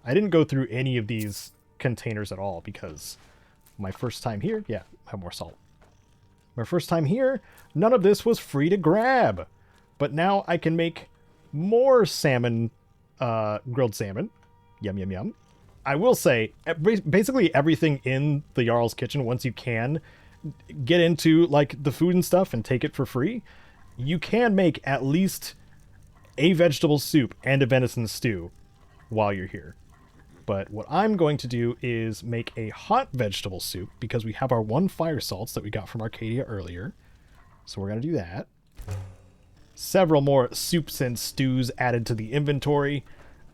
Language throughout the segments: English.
I didn't go through any of these containers at all because my first time here, yeah, I have more salt. My first time here, none of this was free to grab. But now I can make more salmon, grilled salmon. Yum, yum, yum. I will say, basically everything in the Jarl's kitchen, once you can get into like the food and stuff and take it for free, you can make at least a vegetable soup and a venison stew while you're here. But what I'm going to do is make a hot vegetable soup because we have our 1 fire salts that we got from Arcadia earlier. So we're going to do that. Several more soups and stews added to the inventory.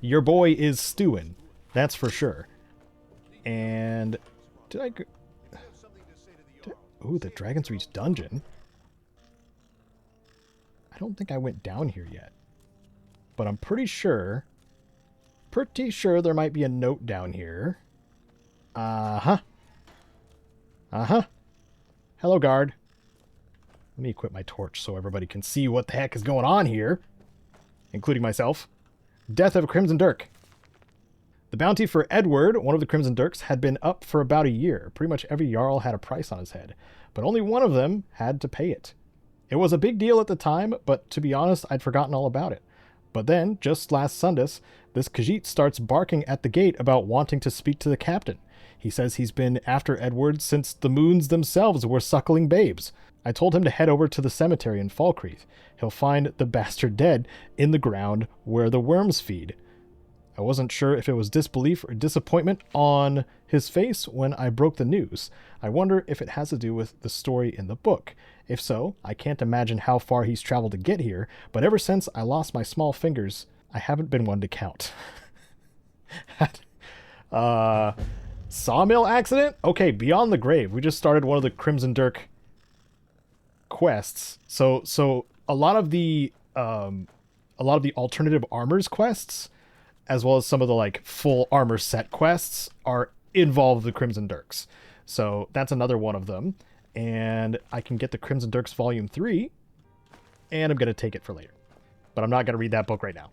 Your boy is stewing. That's for sure. And did I go... Ooh, the Dragon's Reach dungeon. I don't think I went down here yet. But I'm pretty sure there might be a note down here. Uh-huh. Uh-huh. Hello, guard. Let me equip my torch so everybody can see what the heck is going on here. Including myself. Death of a Crimson Dirk. The bounty for Edward, one of the Crimson Dirks, had been up for about a year. Pretty much every Jarl had a price on his head. But only one of them had to pay it. It was a big deal at the time, but to be honest, I'd forgotten all about it. But then, just last Sundas, this Khajiit starts barking at the gate about wanting to speak to the captain. He says he's been after Edward since the moons themselves were suckling babes. I told him to head over to the cemetery in Falkreath. He'll find the bastard dead in the ground where the worms feed. I wasn't sure if it was disbelief or disappointment on his face when I broke the news. I wonder if it has to do with the story in the book. If so, I can't imagine how far he's traveled to get here, but ever since I lost my small fingers, I haven't been one to count. Sawmill accident? Okay, Beyond the Grave. We just started one of the Crimson Dirk quests. So a lot of the alternative armors quests, as well as some of the like full armor set quests, are involved the Crimson Dirks. So that's another one of them. And I can get the Crimson Dirks Volume 3, and I'm going to take it for later. But I'm not going to read that book right now.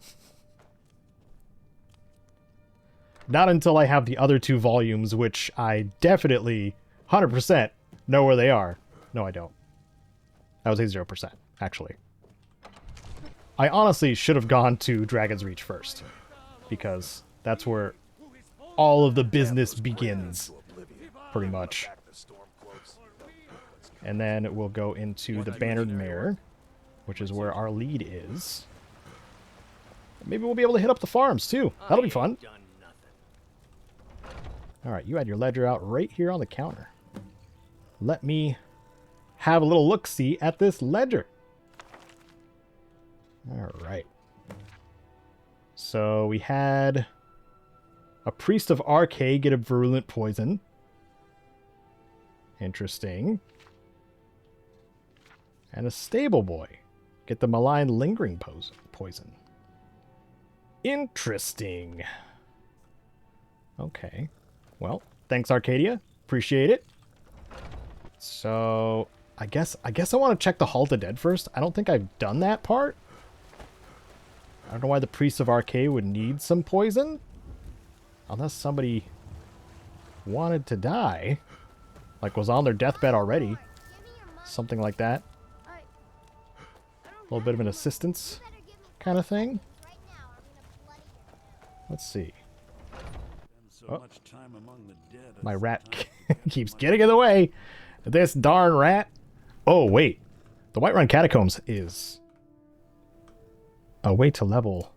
Not until I have the other 2 volumes, which I definitely 100% know where they are. No, I don't. I would say 0%, actually. I honestly should have gone to Dragon's Reach first, because that's where all of the business begins, pretty much. And then we'll go into the Bannered Mare, which is where our lead is. Maybe we'll be able to hit up the farms, too. That'll be fun. Alright, you had your ledger out right here on the counter. Let me have a little look-see at this ledger. Alright. So we had a Priest of Arcade get a virulent poison. Interesting. And a Stable Boy get the malign lingering poison. Interesting. Okay. Well, thanks Arcadia. Appreciate it. So, I guess I want to check the Hall of the Dead first. I don't think I've done that part. I don't know why the Priest of Arcade would need some poison. Unless somebody wanted to die. Like was on their deathbed already. Something like that. A little bit of an assistance kind of thing. Let's see. Oh. My rat keeps getting in the way. This darn rat. Oh, wait. The Whiterun Catacombs is a way to level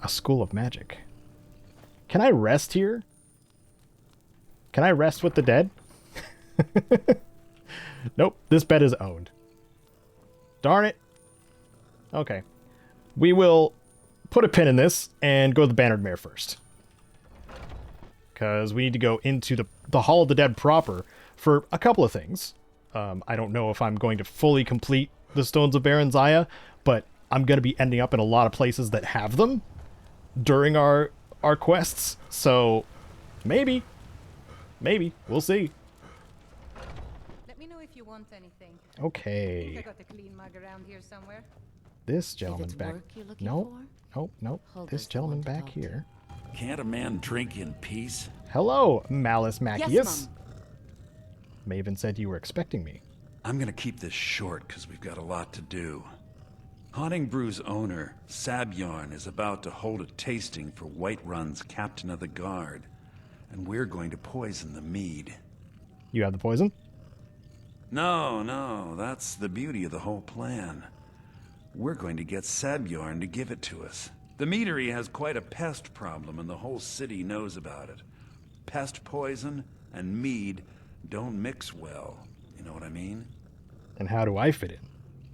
a school of magic. Can I rest here? Can I rest with the dead? Nope, this bed is owned. Darn it. Okay. We will put a pin in this and go to the Bannered Mare first. Because we need to go into the Hall of the Dead proper for a couple of things. I don't know if I'm going to fully complete the Stones of Baron Zaya, but I'm going to be ending up in a lot of places that have them during our quests. So, maybe. Maybe. We'll see. Let me know if you want anything. Okay. I think I got a clean mug around here somewhere. This gentleman back. Work you're looking No. for? Oh, nope. Hold This us the gentleman one to back talk to. here. Can't a man drink in peace? Hello, Malus Yes, Macius. Mum. Maven said you were expecting me. I'm gonna keep this short because we've got a lot to do. Haunting Brew's owner, Sabjorn, is about to hold a tasting for Whiterun's captain of the guard, and we're going to poison the mead. You have the poison? No, that's the beauty of the whole plan. We're going to get Sabjorn to give it to us. The meadery has quite a pest problem, and the whole city knows about it. Pest poison and mead don't mix well. You know what I mean? And how do I fit in?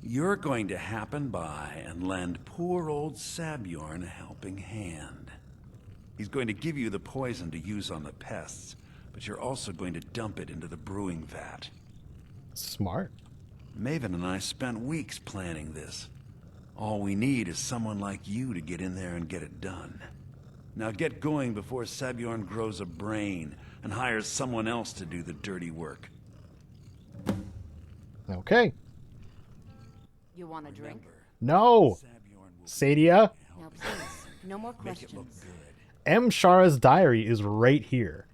You're going to happen by and lend poor old Sabjorn a helping hand. He's going to give you the poison to use on the pests, but you're also going to dump it into the brewing vat. Smart. Maven and I spent weeks planning this. All we need is someone like you to get in there and get it done. Now get going before Sabjorn grows a brain and hires someone else to do the dirty work. Okay. You want a drink? No! Sadia, Now, please, no more Make it look questions. good. M. Shara's diary is right here.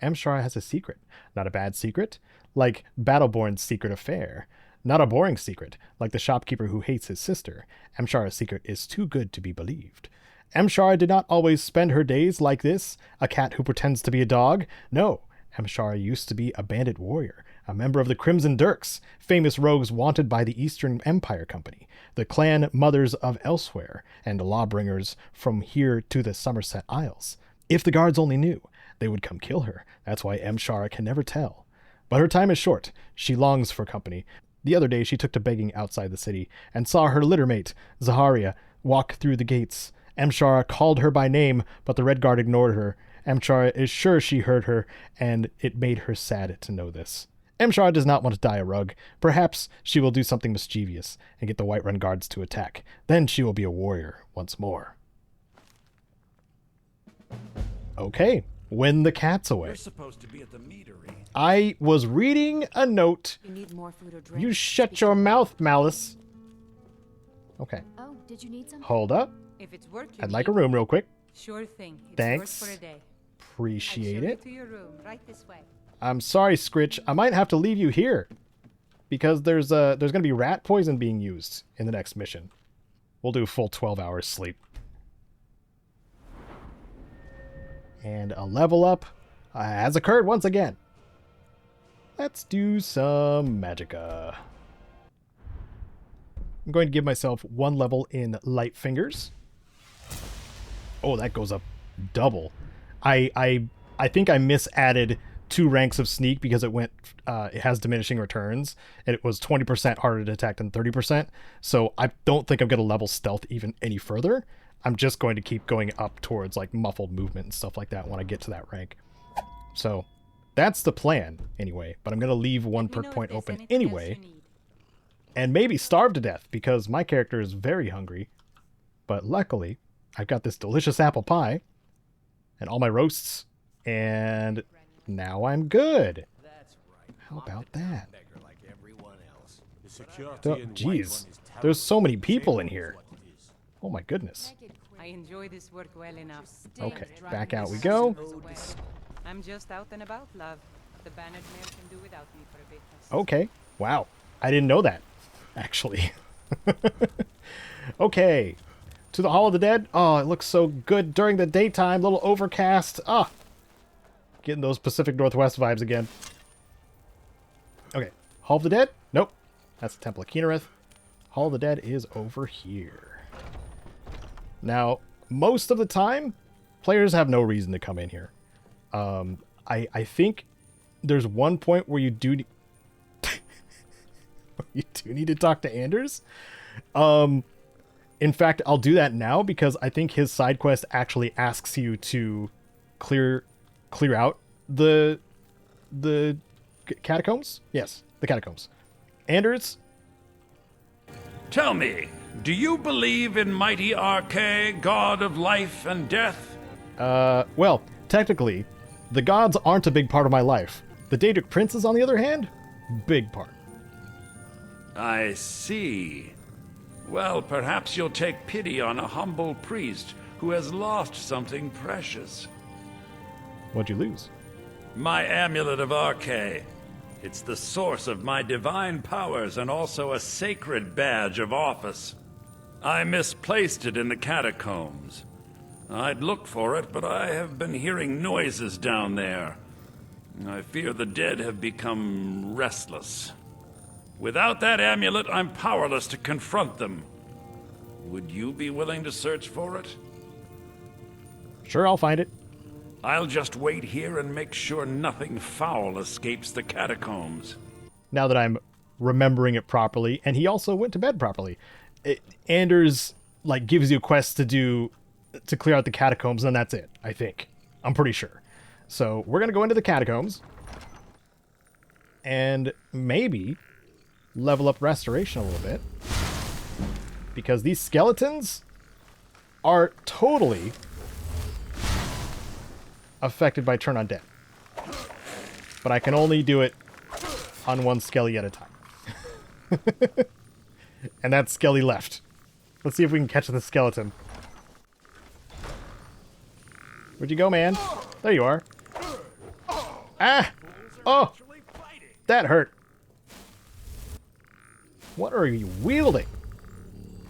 M. Shara has a secret. Not a bad secret, like Battleborn's secret affair. Not a boring secret, like the shopkeeper who hates his sister. M. Shara's secret is too good to be believed. M. Shara did not always spend her days like this, a cat who pretends to be a dog. No, M. Shara used to be a bandit warrior, a member of the Crimson Dirks, famous rogues wanted by the Eastern Empire Company, the clan mothers of elsewhere, and lawbringers from here to the Somerset Isles. If the guards only knew, they would come kill her. That's why M. Shara can never tell. But her time is short. She longs for company. The other day she took to begging outside the city, and saw her littermate, Zaharia, walk through the gates. M. Shara called her by name, but the Red Guard ignored her. M. Shara is sure she heard her, and it made her sad to know this. M. Shara does not want to die a rug. Perhaps she will do something mischievous, and get the Whiterun guards to attack. Then she will be a warrior once more. Okay, when the cat's away. You're supposed to be at the meadery. I was reading a note. You need more food or drink? You shut your mouth, Malice. Okay, Oh, did you need some? hold up. If it's work you I'd like a need, room real quick. Sure thing. It's Thanks. yours for a day. Appreciate I'll show it. you to your room, right this way. I'm sorry, Scritch. I might have to leave you here. Because there's going to be rat poison being used in the next mission. We'll do a full 12 hours sleep. And a level up has occurred once again. Let's do some magicka. I'm going to give myself one level in light fingers. Oh, that goes up double. I think I misadded 2 ranks of sneak because it has diminishing returns, and it was 20% harder to attack than 30%. So I don't think I'm going to level stealth even any further. I'm just going to keep going up towards like muffled movement and stuff like that when I get to that rank. So that's the plan anyway, but I'm going to leave one Let me perk know if point there's open anything else anyway, you need. and maybe starve to death because my character is very hungry. But luckily, I've got this delicious apple pie and all my roasts, and now I'm good. How about that? Oh, jeez, there's so many people in here. Oh my goodness. I enjoy this work well enough. Okay, Just back driving out we the go. customers away. I'm just out and about, love. The Bannered Mare can do without me for a bit. Okay, wow, I didn't know that, actually. Okay, to the Hall of the Dead. Oh, it looks so good during the daytime. Little overcast. Ah, getting those Pacific Northwest vibes again. Okay, Hall of the Dead? Nope, that's the Temple of Keenerith. Hall of the Dead is over here. Now, most of the time, players have no reason to come in here. I think there's one point where you do you do need to talk to Anders. In fact, I'll do that now because I think his side quest actually asks you to clear out the catacombs. Yes, the catacombs. Anders, Tell me, do you believe in mighty Arche, god of life and death? well, technically, the gods aren't a big part of my life. The Daedric princes, on the other hand, big part. I see. Well, perhaps you'll take pity on a humble priest who has lost something precious. What'd you lose? My amulet of Arche. It's the source of my divine powers and also a sacred badge of office. I misplaced it in the catacombs. I'd looked for it, but I have been hearing noises down there. I fear the dead have become restless. Without that amulet, I'm powerless to confront them. Would you be willing to search for it? Sure, I'll find it. I'll just wait here and make sure nothing foul escapes the catacombs. Now that I'm remembering it properly, and he also went to bed properly. Anders, like, gives you a quest to do to clear out the catacombs, and that's it, I think. I'm pretty sure. So, we're going to go into the catacombs, and maybe level up restoration a little bit. Because these skeletons are totally affected by turn undead. But I can only do it on one skelly at a time. And that skelly left. Let's see if we can catch the skeleton. Where'd you go, man? There you are. Ah! Oh! That hurt. What are you wielding?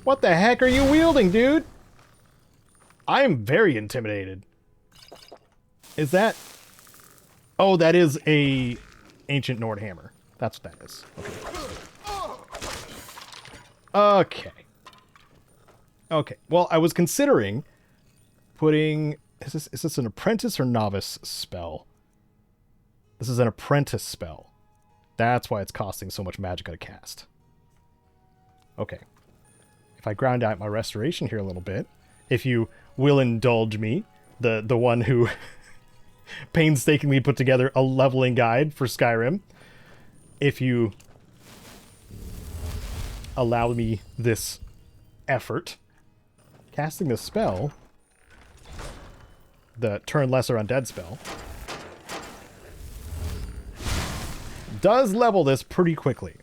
What the heck are you wielding, dude? I'm very intimidated. Is that... Oh, that is a ancient Nord hammer. That's what that is. Okay. Okay. Well, I was considering putting... Is this an apprentice or novice spell? This is an apprentice spell. That's why it's costing so much magicka to cast. Okay. If I ground out my restoration here a little bit, if you will indulge me, the one who painstakingly put together a leveling guide for Skyrim, if you allow me this effort, casting the spell, the Turn Lesser Undead spell, does level this pretty quickly.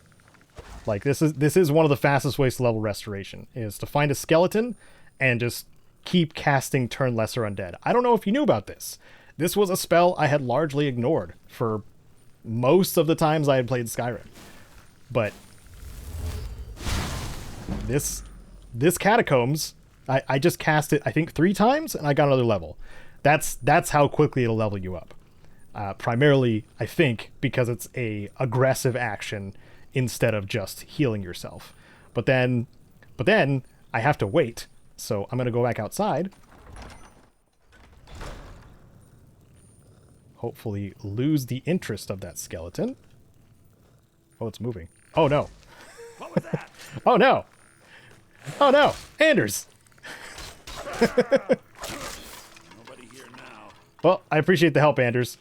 Like, this is one of the fastest ways to level restoration, is to find a skeleton and just keep casting Turn Lesser Undead. I don't know if you knew about this. This was a spell I had largely ignored for most of the times I had played Skyrim. But this Catacombs, I just cast it, I think, 3 times, and I got another level. That's how quickly it'll level you up. Primarily, I think, because it's a aggressive action instead of just healing yourself. But then I have to wait. So I'm going to go back outside. Hopefully lose the interest of that skeleton. Oh, it's moving. Oh, no. What was that? Oh, no. Oh, no. Anders. Nobody here now. Well, I appreciate the help, Anders.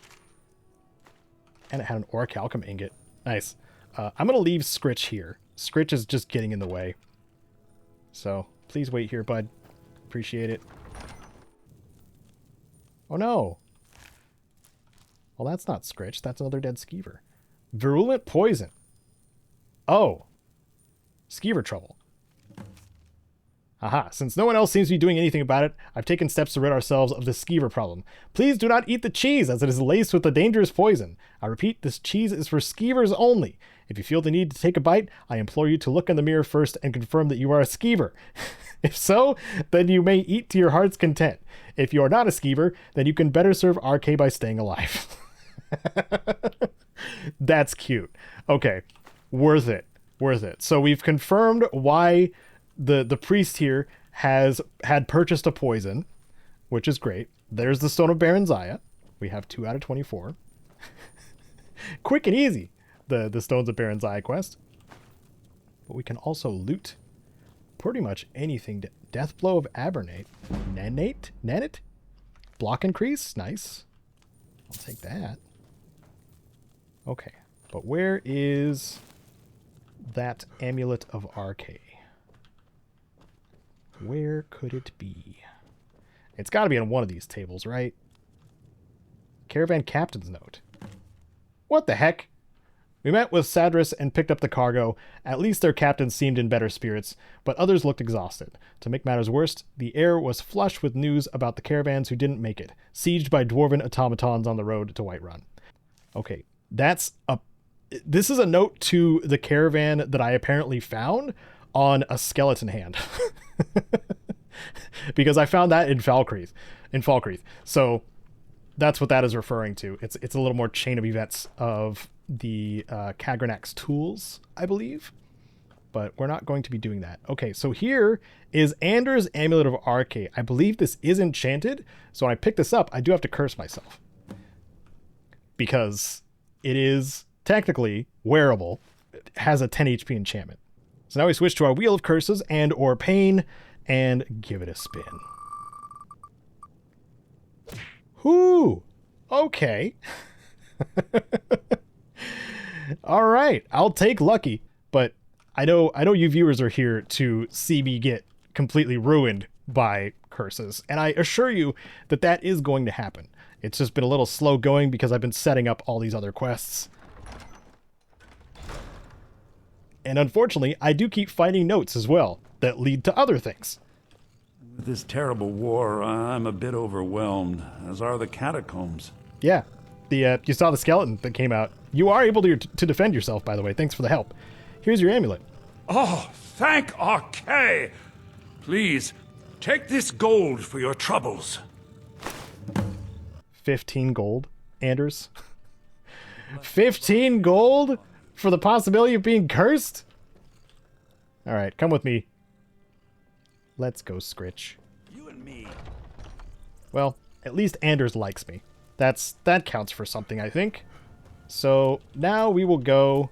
And it had an orichalcum ingot. Nice. I'm going to leave Scritch here. Scritch is just getting in the way. So, please wait here, bud. Appreciate it. Oh, no. Well, that's not Scritch. That's another dead skeever. Virulent poison. Oh. Skeever trouble. Aha. Since no one else seems to be doing anything about it, I've taken steps to rid ourselves of the skeever problem. Please do not eat the cheese, as it is laced with a dangerous poison. I repeat, this cheese is for skeevers only. If you feel the need to take a bite, I implore you to look in the mirror first and confirm that you are a skeever. If so, then you may eat to your heart's content. If you are not a skeever, then you can better serve RK by staying alive. That's cute. Okay. Worth it. Worth it. So we've confirmed why the priest here had purchased a poison, which is great. There's the Stone of Baron Zaya. We have 2 out of 24. Quick and easy, the Stones of Baron Zaya quest. But we can also loot pretty much anything. Death Blow of Abernate. Nanate? Block increase? Nice. I'll take that. Okay. But where is that Amulet of RK? Where could it be? It's got to be on one of these tables, right? Caravan Captain's Note. What the heck? We met with Sadris and picked up the cargo. At least their captain seemed in better spirits, but others looked exhausted. To make matters worse, the air was flush with news about the caravans who didn't make it, sieged by dwarven automatons on the road to Whiterun. Okay, this is a note to the caravan that I apparently found on a skeleton hand. Because I found that in Falkreath. So that's what that is referring to. It's a little more chain of events of the Kagranak's tools, I believe. But we're not going to be doing that. Okay, so here is Anders' Amulet of Arche. I believe this is enchanted, so when I pick this up, I do have to curse myself. Because it is technically wearable. It has a 10 HP enchantment. So now we switch to our Wheel of Curses and or Pain and give it a spin. Whoo! Okay. All right, I'll take lucky, but I know you viewers are here to see me get completely ruined by curses, and I assure you that that is going to happen. It's just been a little slow going because I've been setting up all these other quests. And unfortunately, I do keep finding notes as well that lead to other things. With this terrible war, I'm a bit overwhelmed, as are the catacombs. Yeah, you saw the skeleton that came out. You are able to defend yourself, by the way. Thanks for the help. Here's your amulet. Oh, thank Arche! Please, take this gold for your troubles. 15 gold, Anders. 15 gold for the possibility of being cursed? All right, come with me. Let's go, Scritch. You and me. Well, at least Anders likes me. That counts for something, I think. So now we will go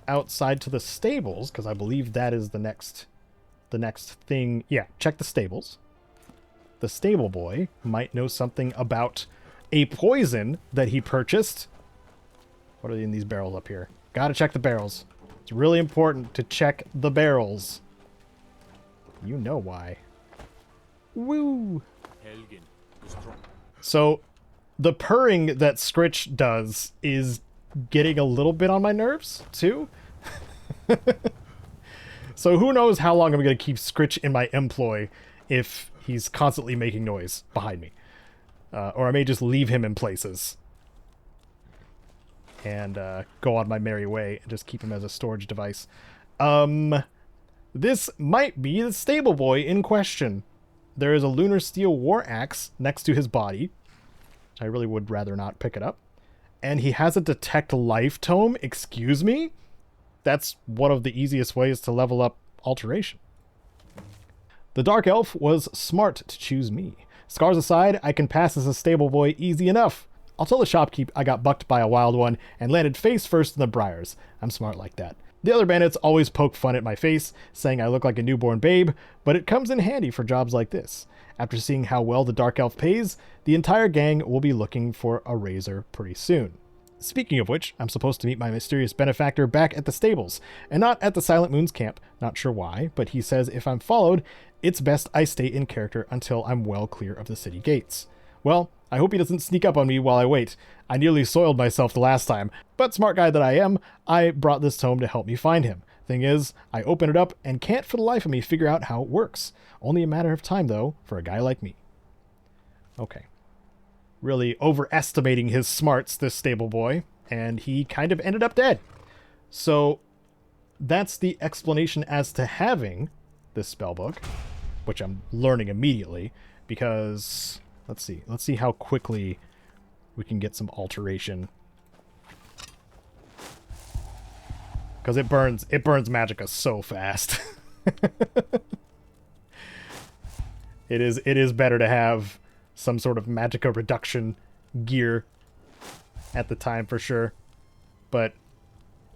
outside to the stables, because I believe that is the next thing. Yeah, check the stables. The stable boy might know something about a poison that he purchased. What are in these barrels up here? Gotta check the barrels. It's really important to check the barrels. You know why. Woo! So, the purring that Scritch does is getting a little bit on my nerves, too. So who knows how long I'm going to keep Scritch in my employ if he's constantly making noise behind me. Or I may just leave him in places. And go on my merry way and just keep him as a storage device. This might be the stable boy in question. There is a Lunar Steel War Axe next to his body. I really would rather not pick it up. And he has a Detect Life Tome. Excuse me? That's one of the easiest ways to level up Alteration. The Dark Elf was smart to choose me. Scars aside, I can pass as a stable boy easy enough. I'll tell the shopkeep I got bucked by a wild one and landed face first in the briars. I'm smart like that. The other bandits always poke fun at my face, saying I look like a newborn babe, but it comes in handy for jobs like this. After seeing how well the Dark Elf pays, the entire gang will be looking for a razor pretty soon. Speaking of which, I'm supposed to meet my mysterious benefactor back at the stables, and not at the Silent Moon's camp. Not sure why, but he says if I'm followed, it's best I stay in character until I'm well clear of the city gates. Well, I hope he doesn't sneak up on me while I wait. I nearly soiled myself the last time, but smart guy that I am, I brought this tome to help me find him. Thing is, I open it up and can't for the life of me figure out how it works. Only a matter of time, though, for a guy like me. Okay. Really overestimating his smarts, this stable boy, and he kind of ended up dead. So, that's the explanation as to having this spellbook, which I'm learning immediately, because... Let's see how quickly we can get some alteration. Because it burns magicka so fast. It is better to have some sort of magicka reduction gear at the time for sure. But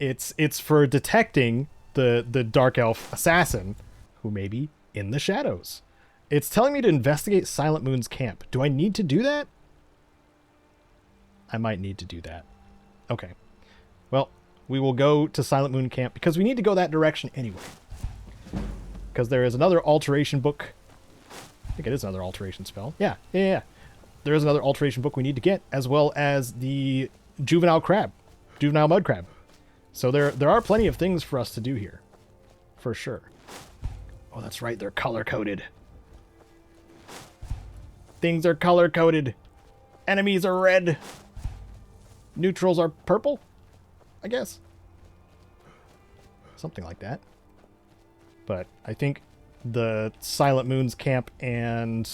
it's for detecting the Dark Elf assassin who may be in the shadows. It's telling me to investigate Silent Moon's camp. Do I need to do that? I might need to do that. Okay. Well, we will go to Silent Moon camp because we need to go that direction anyway. Because there is another alteration book. I think it is another alteration spell. Yeah. There is another alteration book we need to get, as well as the juvenile mud crab. So there are plenty of things for us to do here. For sure. Oh, that's right. They're color-coded. Things are color-coded. Enemies are red. Neutrals are purple, I guess. Something like that. But I think the Silent Moon's camp and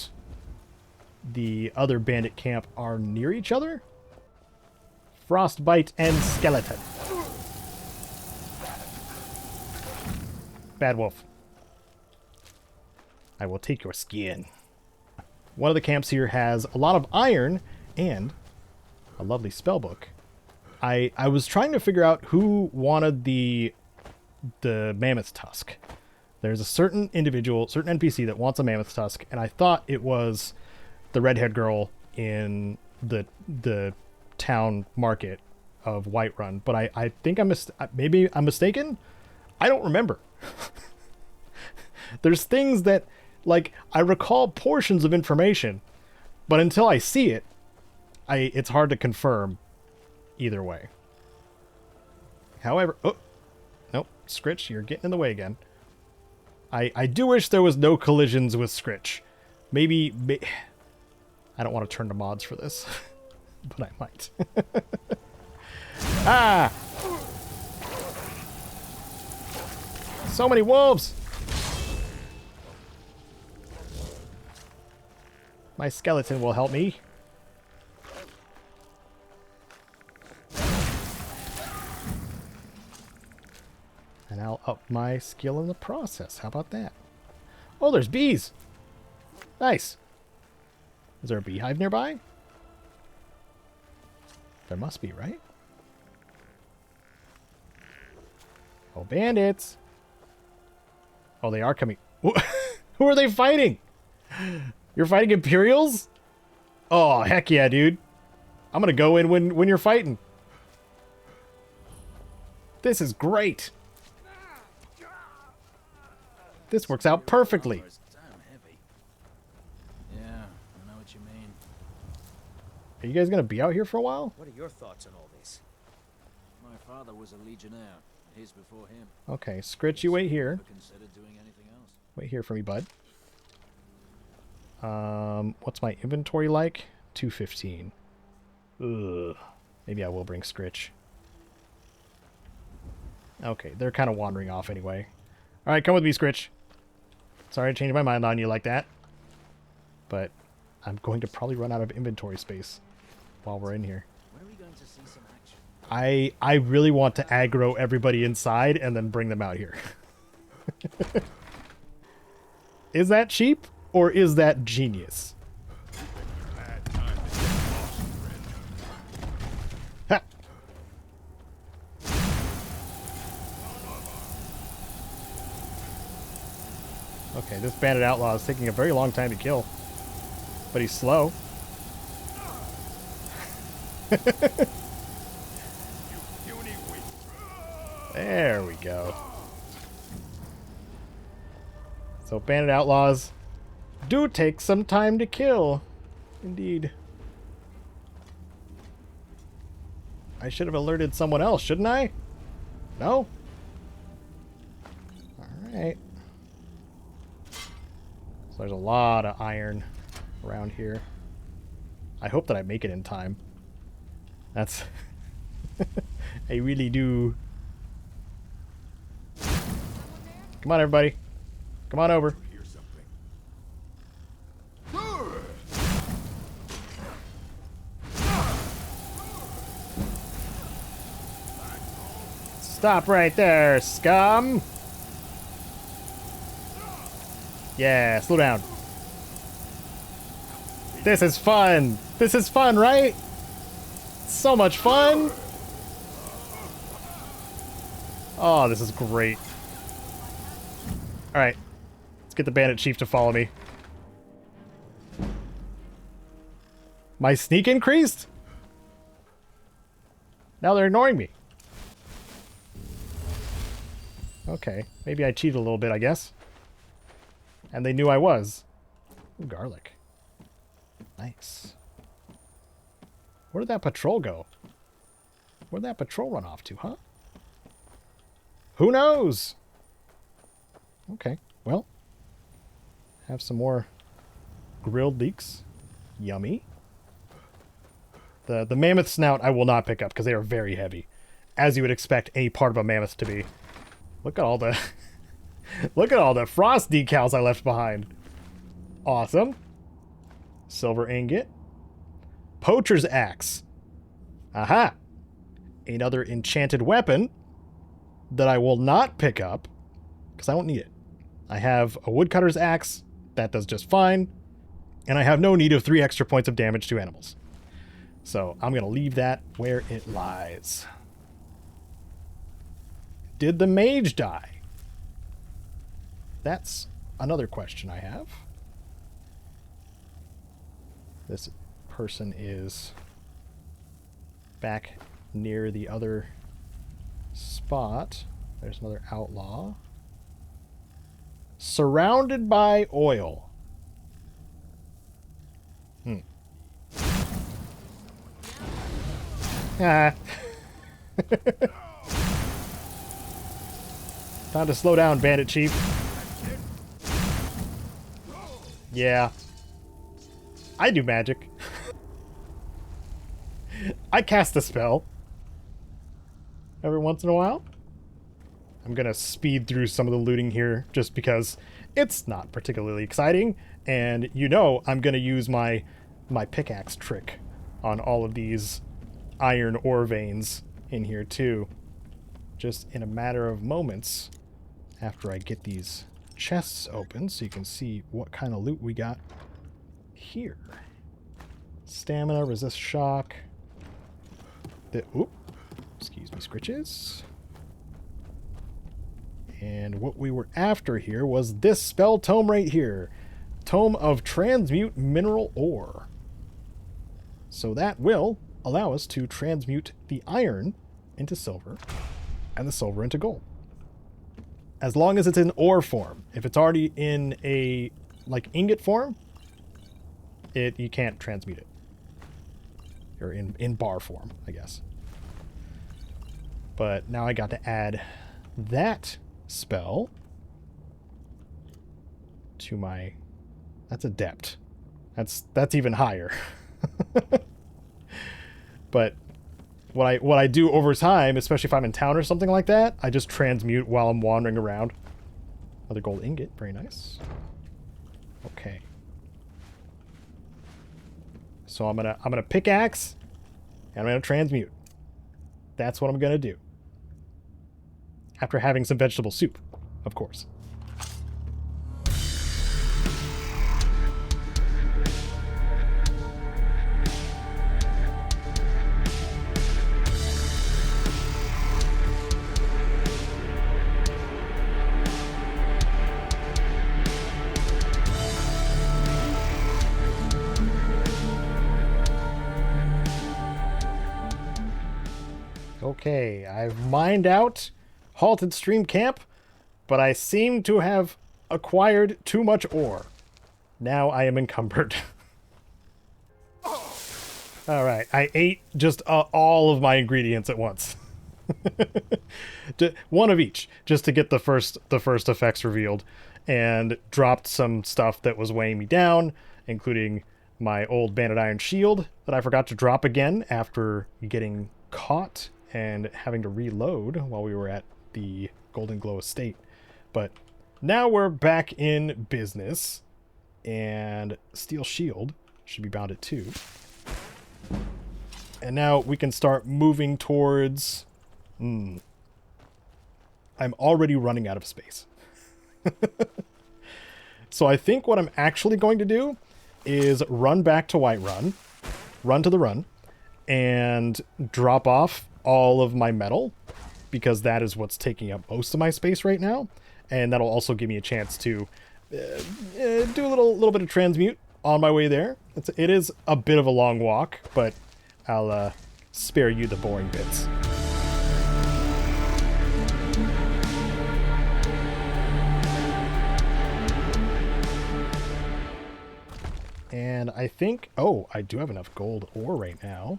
the other bandit camp are near each other. Frostbite and Skeleton. Bad Wolf. I will take your skin. One of the camps here has a lot of iron and a lovely spellbook. I was trying to figure out who wanted the mammoth tusk. There's a certain individual, certain NPC that wants a mammoth tusk, and I thought it was the redhead girl in the town market of Whiterun, but I think maybe I'm mistaken. I don't remember. There's things that, like, I recall portions of information, but until I see it, it's hard to confirm either way. However, oh, nope, Scritch, you're getting in the way again. I do wish there was no collisions with Scritch. Maybe I don't want to turn to mods for this, but I might. Ah! So many wolves! My skeleton will help me. And I'll up my skill in the process. How about that? Oh, there's bees! Nice! Is there a beehive nearby? There must be, right? Oh, bandits! Oh, they are coming. Who are they fighting? You're fighting Imperials? Oh, heck yeah, dude. I'm gonna go in when you're fighting. This is great. This works out perfectly. Yeah, I know what you mean. Are you guys gonna be out here for a while? What are your thoughts on all this? My father was a legionnaire. His before him. Okay, Scritch, you wait here. Never considered doing anything else. Wait here for me, bud. What's my inventory like? 215. Ugh. Maybe I will bring Scritch. Okay, they're kind of wandering off anyway. Alright, come with me, Scritch. Sorry I changed my mind on you like that. But I'm going to probably run out of inventory space while we're in here. When are we going to see some action? I really want to aggro everybody inside and then bring them out here. Is that cheap or is that genius? Ha! Okay, this bandit outlaw is taking a very long time to kill. But he's slow. There we go. So bandit outlaws do take some time to kill. Indeed. I should have alerted someone else, shouldn't I? No? Alright. So there's a lot of iron around here. I hope that I make it in time. That's... I really do. Come on, everybody. Come on over. Stop right there, scum! Yeah, slow down. This is fun! This is fun, right? So much fun! Oh, this is great. Alright. Let's get the bandit chief to follow me. My sneak increased? Now they're ignoring me. Okay, maybe I cheated a little bit, I guess. And they knew I was. Ooh, garlic. Nice. Where did that patrol go? Where'd that patrol run off to, huh? Who knows? Okay, well. Have some more grilled leeks. Yummy. The mammoth snout I will not pick up because they are very heavy. As you would expect any part of a mammoth to be. Look at all the... look at all the frost decals I left behind. Awesome. Silver ingot. Poacher's axe. Aha! Another enchanted weapon that I will not pick up because I won't need it. I have a woodcutter's axe. That does just fine. And I have no need of 3 extra points of damage to animals. So I'm going to leave that where it lies. Did the mage die? That's another question I have. This person is back near the other spot. There's another outlaw. Surrounded by oil. Ah. Time to slow down, Bandit Chief. Yeah. I do magic. I cast a spell. Every once in a while. I'm gonna speed through some of the looting here just because it's not particularly exciting. And you know I'm gonna use my pickaxe trick on all of these iron ore veins in here too. Just in a matter of moments after I get these chests open so you can see what kind of loot we got here. Stamina, resist shock. Excuse me, scritches. And what we were after here was this spell tome right here. Tome of Transmute Mineral Ore. So that will allow us to transmute the iron into silver and the silver into gold. As long as it's in ore form. If it's already in a like ingot form, you can't transmute it. Or in bar form, I guess. But now I got to add that spell to my... That's adept. That's even higher. But what I do over time, especially if I'm in town or something like that, I just transmute while I'm wandering around. Another gold ingot, very nice. Okay. So I'm gonna pickaxe and I'm gonna transmute. That's what I'm gonna do. After having some vegetable soup, of course. Okay, I've mined out Halted Stream Camp, but I seem to have acquired too much ore. Now I am encumbered. Alright, I ate just all of my ingredients at once. One of each, just to get the first effects revealed, and dropped some stuff that was weighing me down, including my old Bandit Iron Shield that I forgot to drop again after getting caught and having to reload while we were at the Golden Glow Estate. But now we're back in business, and Steel Shield should be bound at 2. And now we can start moving towards... I'm already running out of space. So I think what I'm actually going to do is run back to Whiterun, run to the run, and drop off all of my metal, because that is what's taking up most of my space right now, and that'll also give me a chance to do a little bit of transmute on my way there. It is a bit of a long walk, but I'll spare you the boring bits. And I think, I do have enough gold ore right now.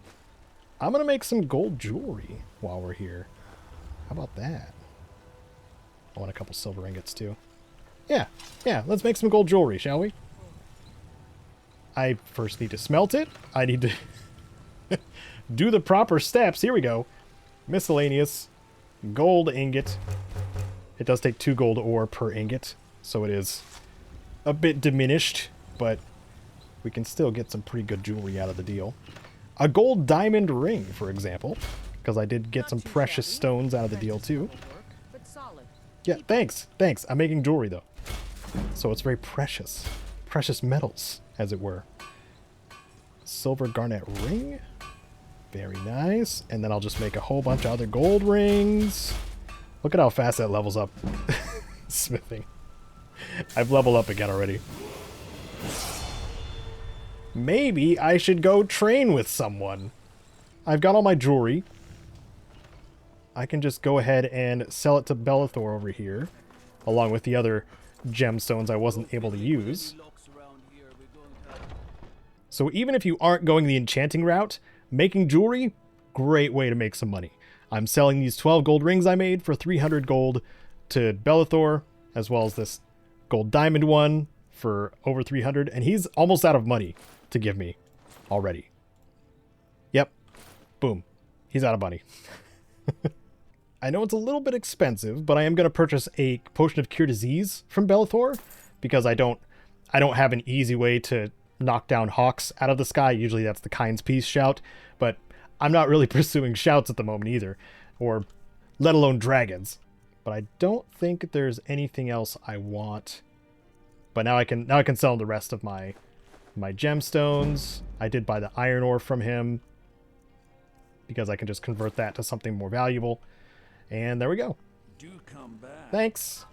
I'm going to make some gold jewelry while we're here. How about that? I want a couple silver ingots too. Yeah, let's make some gold jewelry, shall we? I first need to smelt it. I need to do the proper steps. Here we go. Miscellaneous. Gold ingot. It does take 2 gold ore per ingot, so it is a bit diminished, but we can still get some pretty good jewelry out of the deal. A gold diamond ring, for example, because I did get some precious stones out of the deal too. Yeah, thanks. I'm making jewelry though, so it's very precious. Precious metals, as it were. Silver garnet ring. Very nice. And then I'll just make a whole bunch of other gold rings. Look at how fast that levels up. Smithing. I've leveled up again already. Maybe I should go train with someone. I've got all my jewelry. I can just go ahead and sell it to Belethor over here, along with the other gemstones I wasn't able to use. So even if you aren't going the enchanting route, making jewelry, great way to make some money. I'm selling these 12 gold rings I made for 300 gold to Belethor, as well as this gold diamond one for over 300, and he's almost out of money to give me already. Yep. Boom. He's out of money. I know it's a little bit expensive, but I am going to purchase a potion of cure disease from Belethor because I don't have an easy way to knock down hawks out of the sky. Usually that's the Kind's Peace shout, but I'm not really pursuing shouts at the moment either, or let alone dragons. But I don't think there's anything else I want. But now I can sell the rest of my gemstones. I did buy the iron ore from him because I can just convert that to something more valuable. And there we go. Do come back. Thanks.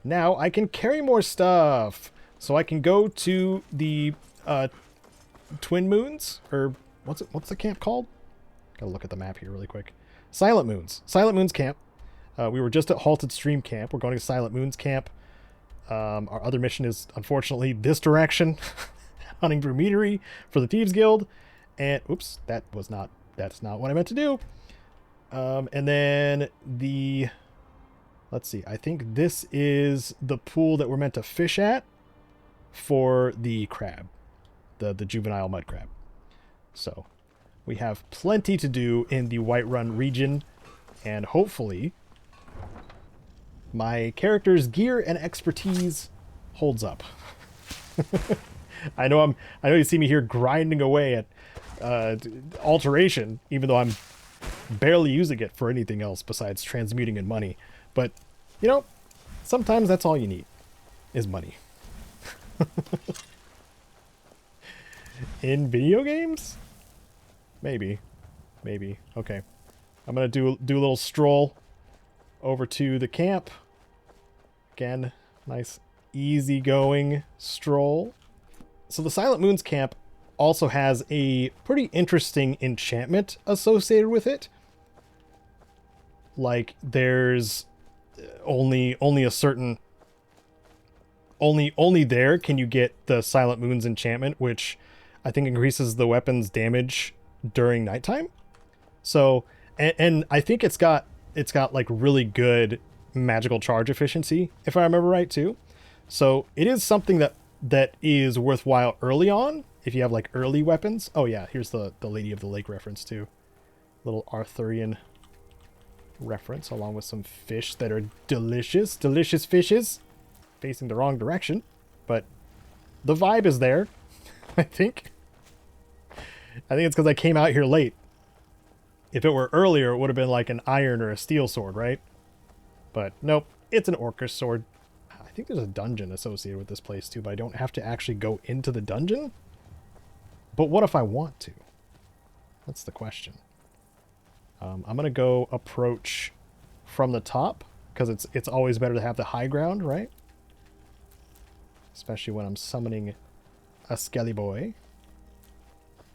Now I can carry more stuff. So I can go to the Twin Moons, or what's the camp called? Gotta look at the map here really quick. Silent Moons. Silent Moons camp. We were just at Halted Stream camp. We're going to Silent Moons camp. Our other mission is, unfortunately, this direction. Hunting for meadery for the Thieves Guild. And, oops, that's not what I meant to do. And then let's see, I think this is the pool that we're meant to fish at for the crab, the juvenile mud crab. So we have plenty to do in the Whiterun region, and hopefully my character's gear and expertise holds up. I know you see me here grinding away at alteration, even though I'm barely using it for anything else besides transmuting and money. But, you know, sometimes that's all you need, is money. In video games? Maybe. Okay. I'm gonna do a little stroll over to the camp. Again, nice easygoing stroll. So the Silent Moons camp also has a pretty interesting enchantment associated with it. Like, there's only a certain... Only there can you get the Silent Moons enchantment, which I think increases the weapon's damage during nighttime. So, and I think it's got like really good magical charge efficiency, if I remember right too. So it is something that is worthwhile early on if you have like early weapons. Oh yeah, here's the Lady of the Lake reference too. Little Arthurian reference along with some fish that are delicious fishes. Facing the wrong direction, but the vibe is there. I think it's because I came out here late. If it were earlier, it would have been like an iron or a steel sword, right? But nope, it's an orcish sword. I think there's a dungeon associated with this place too, but I don't have to actually go into the dungeon. But what if I want to? That's the question. I'm gonna go approach from the top because it's always better to have the high ground, right? Especially when I'm summoning a Skelly Boy.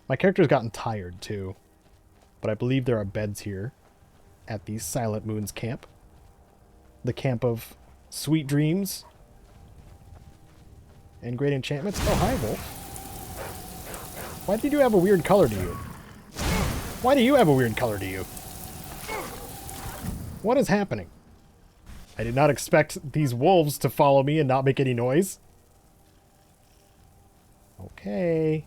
My character's gotten tired too, but I believe there are beds here at the Silent Moons camp. The camp of sweet dreams and great enchantments. Oh, hi, Wolf. Why do you have a weird color to you? Why do you have a weird color to you? What is happening? I did not expect these wolves to follow me and not make any noise. Okay.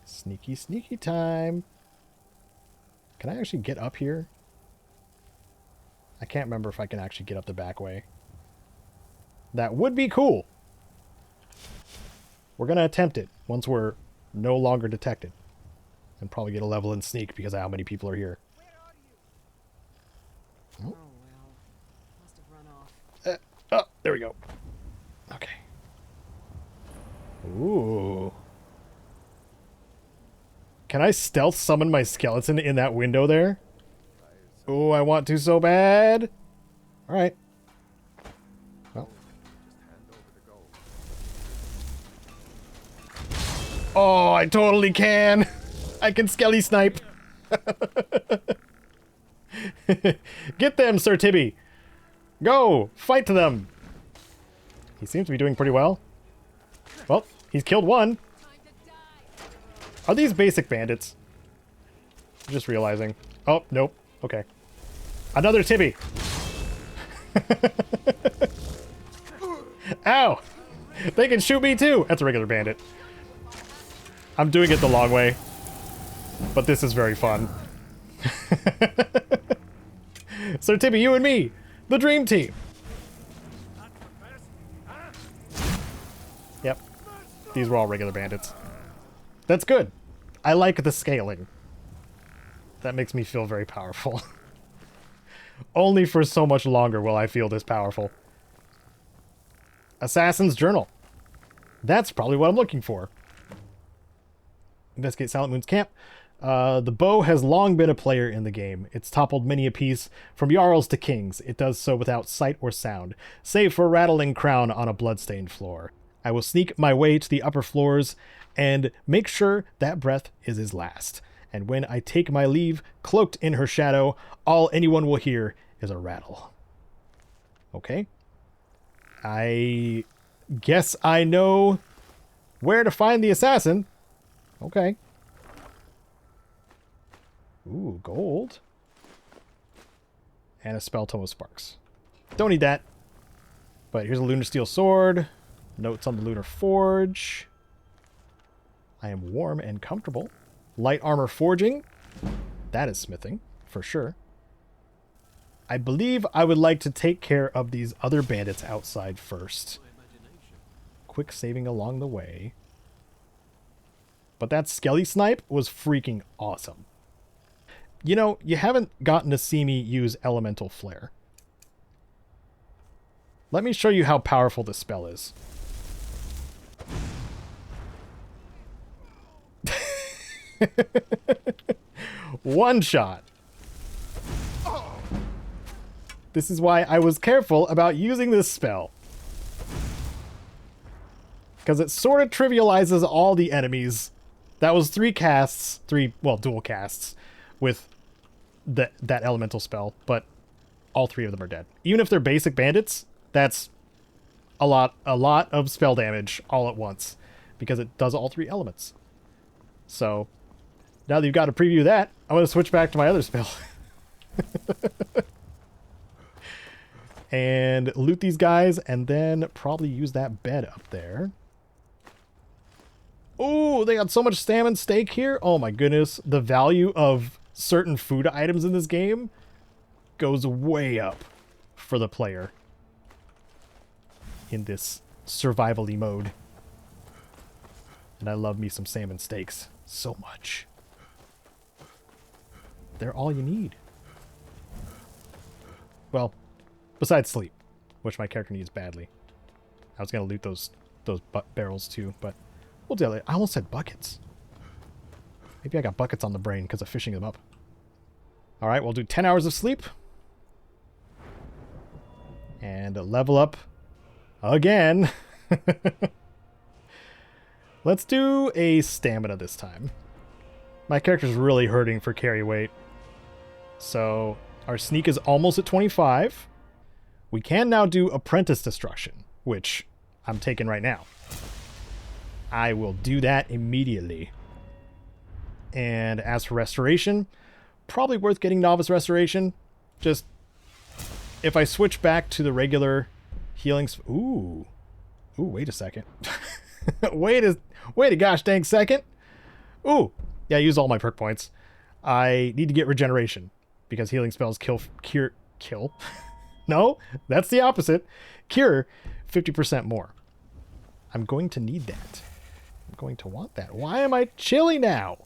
Sneaky, sneaky time. Can I actually get up here? I can't remember if I can actually get up the back way. That would be cool. We're going to attempt it once we're no longer detected. And probably get a level in sneak because of how many people are here. Oh well. Must have run off. Oh, there we go. Okay. Ooh. Can I stealth summon my skeleton in that window there? Oh, I want to so bad. All right. Well. Oh, I totally can. I can skelly snipe. Get them, Sir Tibby. Go, fight to them. He seems to be doing pretty well. Well, he's killed one. Are these basic bandits? I'm just realizing. Oh, nope. Okay. Another Tibby. Ow! They can shoot me too! That's a regular bandit. I'm doing it the long way. But this is very fun. Sir Tibby, you and me! The dream team! Yep. These were all regular bandits. That's good. I like the scaling. That makes me feel very powerful. Only for so much longer will I feel this powerful. Assassin's Journal. That's probably what I'm looking for. Investigate Silent Moon's camp. The bow has long been a player in the game. It's toppled many a piece, from jarls to kings. It does so without sight or sound, save for a rattling crown on a bloodstained floor. I will sneak my way to the upper floors and make sure that breath is his last. And when I take my leave, cloaked in her shadow, all anyone will hear is a rattle. Okay. I guess I know where to find the assassin. Okay. Ooh, gold. And a spell tome of sparks. Don't need that. But here's a lunar steel sword. Notes on the lunar forge. I am warm and comfortable. Light armor forging. That is smithing, for sure. I believe I would like to take care of these other bandits outside first. Quick saving along the way. But that skelly snipe was freaking awesome. You know, you haven't gotten to see me use elemental flare. Let me show you how powerful this spell is. One shot. This is why I was careful about using this spell. Because it sort of trivializes all the enemies. That was dual casts with that elemental spell, but all three of them are dead. Even if they're basic bandits, that's a lot of spell damage all at once, because it does all three elements. So, now that you've got to preview that, I'm going to switch back to my other spell. And loot these guys, and then probably use that bed up there. Oh, they got so much salmon steak here. Oh my goodness. The value of certain food items in this game goes way up for the player in this survival-y mode. And I love me some salmon steaks so much. They're all you need. Well, besides sleep, which my character needs badly. I was going to loot those barrels too, but we'll deal with it. I almost said buckets. Maybe I got buckets on the brain because of fishing them up. Alright, we'll do 10 hours of sleep. And level up again. Let's do a stamina this time. My character's really hurting for carry weight. So our sneak is almost at 25. We can now do apprentice destruction, which I'm taking right now. I will do that immediately. And as for restoration, probably worth getting novice restoration. Just if I switch back to the regular healing... Ooh. Ooh, wait a second. wait a gosh dang second. Ooh. Yeah, I used all my perk points. I need to get regeneration because healing spells kill... No, that's the opposite. Cure 50% more. I'm going to need that. I'm going to want that. Why am I chilly now?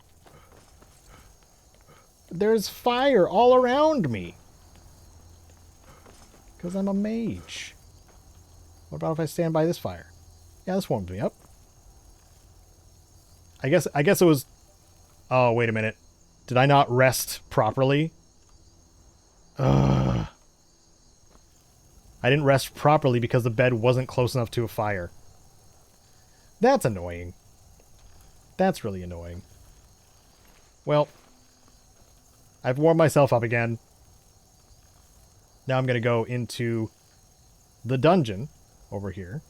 There's fire all around me. Because I'm a mage. What about if I stand by this fire? Yeah, this warms me up. I guess it was... Oh, wait a minute. Did I not rest properly? Ugh. I didn't rest properly because the bed wasn't close enough to a fire. That's annoying. That's really annoying. Well, I've warmed myself up again. Now I'm going to go into the dungeon over here.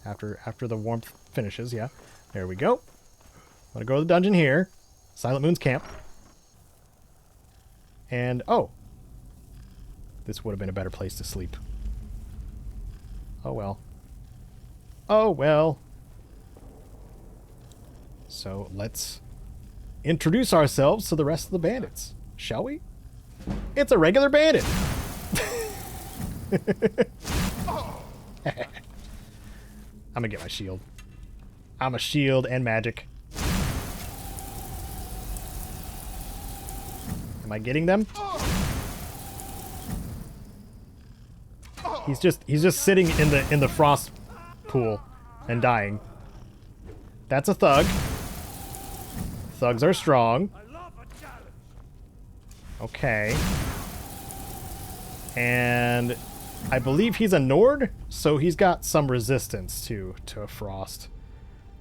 After the warmth finishes, yeah. There we go. I'm going to go to the dungeon here. Silent Moon's camp. And, oh. This would have been a better place to sleep. Oh well. Oh well. So let's introduce ourselves to the rest of the bandits, shall we? It's a regular bandit. I'm gonna get my shield. I'm a shield and magic. Am I getting them? He's just sitting in the frost pool and dying. That's a thug. Thugs are strong. Okay. And I believe he's a Nord, so he's got some resistance to frost,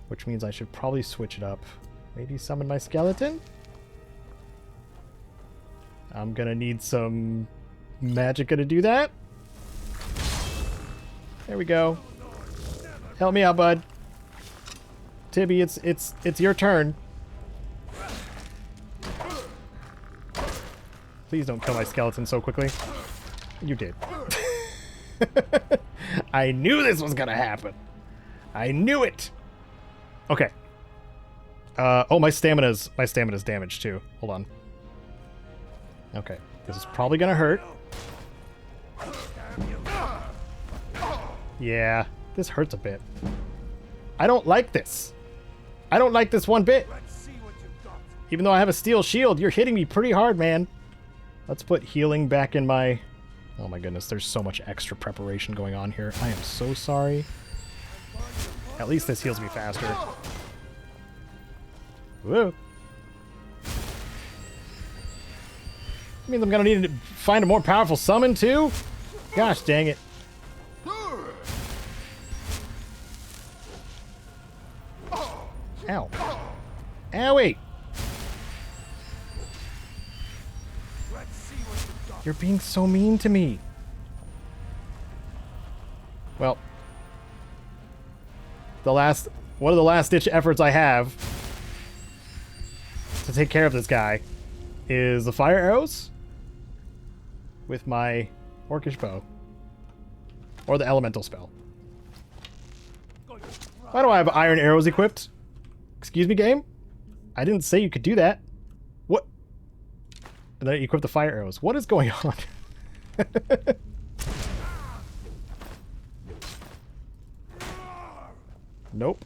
which means I should probably switch it up. Maybe summon my skeleton? I'm gonna need some magicka to do that. There we go. Help me out, bud. Tibby, it's your turn. Please don't kill my skeleton so quickly. You did. I knew this was gonna happen. I knew it. Okay. Oh, my stamina's damaged too. Hold on. Okay. This is probably gonna hurt. Yeah, this hurts a bit. I don't like this. I don't like this one bit. Even though I have a steel shield, you're hitting me pretty hard, man. Let's put healing back in my... Oh my goodness, there's so much extra preparation going on here. I am so sorry. At least this heals me faster. Whoa. Means I'm gonna need to find a more powerful summon too? Gosh dang it. Ow. Owie! You're being so mean to me. Well, one of the last ditch efforts I have to take care of this guy is the fire arrows with my orcish bow. Or the elemental spell. Why do I have iron arrows equipped? Excuse me, game? I didn't say you could do that. What? And then equip the fire arrows. What is going on? Nope.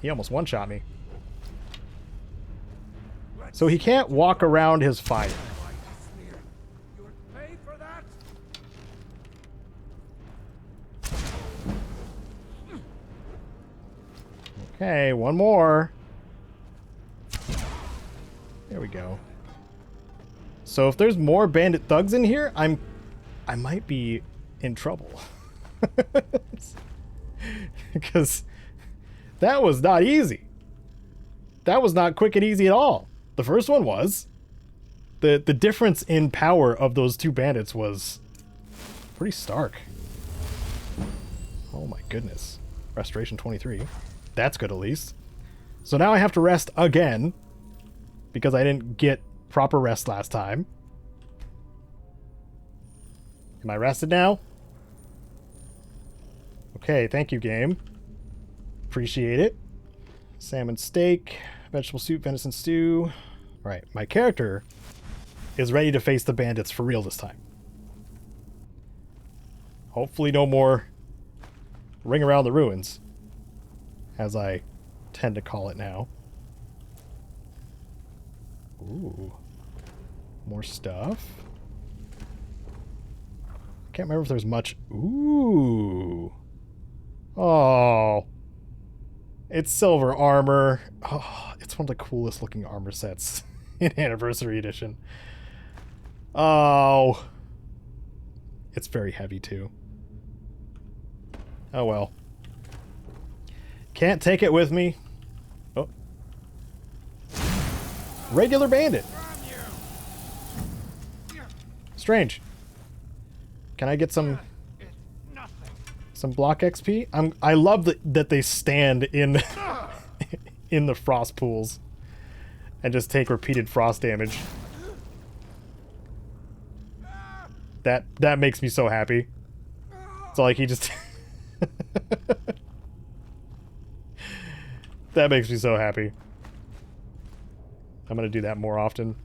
He almost one-shot me. So he can't walk around his fire. Okay, one more. There we go. So if there's more bandit thugs in here, I might be in trouble. Because that was not easy. That was not quick and easy at all. The first one was. The difference in power of those two bandits was pretty stark. Oh my goodness. Restoration 23. That's good at least. So now I have to rest again because I didn't get proper rest last time. Am I rested now? Okay, thank you, game. Appreciate it. Salmon steak, vegetable soup, venison stew. Right, my character is ready to face the bandits for real this time. Hopefully no more ring around the ruins, as I tend to call it now. Ooh. More stuff. Can't remember if there's much. Ooh. Oh. It's silver armor. Oh, it's one of the coolest looking armor sets in Anniversary Edition. Oh. It's very heavy too. Oh well. Can't take it with me. Oh. Regular bandit. Strange. Can I get some block XP? I love that they stand in in the frost pools and just take repeated frost damage. That makes me so happy. It's like he just that makes me so happy. I'm gonna do that more often.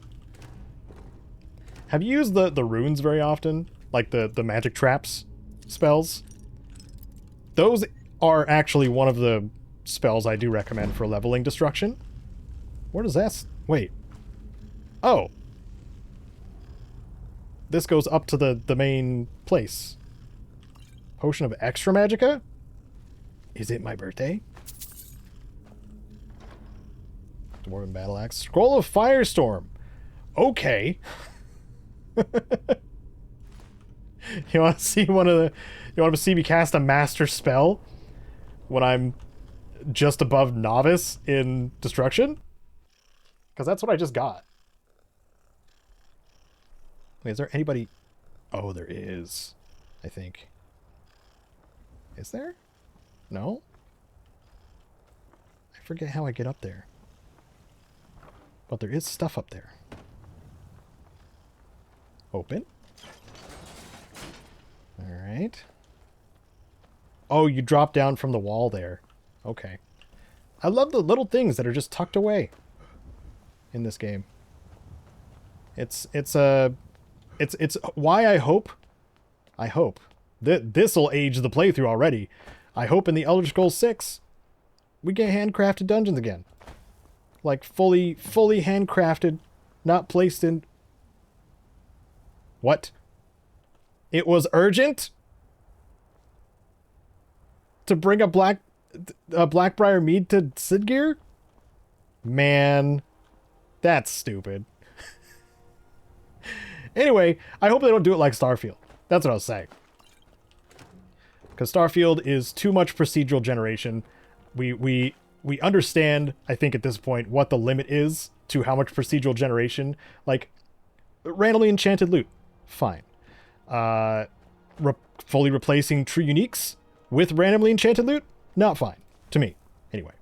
Have you used the runes very often? Like the magic traps spells? Those are actually one of the spells I do recommend for leveling destruction. Where does that... Wait. Oh. This goes up to the main place. Potion of Extra Magicka? Is it my birthday? Dwarven Battle Axe. Scroll of Firestorm. Okay. You want to see one of the... You want to see me cast a master spell when I'm just above novice in destruction? Because that's what I just got. Wait, is there anybody... Oh, there is. I think. Is there? No? I forget how I get up there. But there is stuff up there. Open. Alright. Oh, you drop down from the wall there. Okay. I love the little things that are just tucked away in this game. It's why I hope that this'll age the playthrough already. I hope in the Elder Scrolls 6 we get handcrafted dungeons again. Like fully handcrafted, not placed in... What? It was urgent to bring a Blackbriar mead to Sidgear? Man, that's stupid. Anyway, I hope they don't do it like Starfield. That's what I was saying. Because Starfield is too much procedural generation. We understand, I think at this point, what the limit is to how much procedural generation. Like, randomly enchanted loot. Fine. Fully replacing true uniques with randomly enchanted loot? Not fine. To me. Anyway.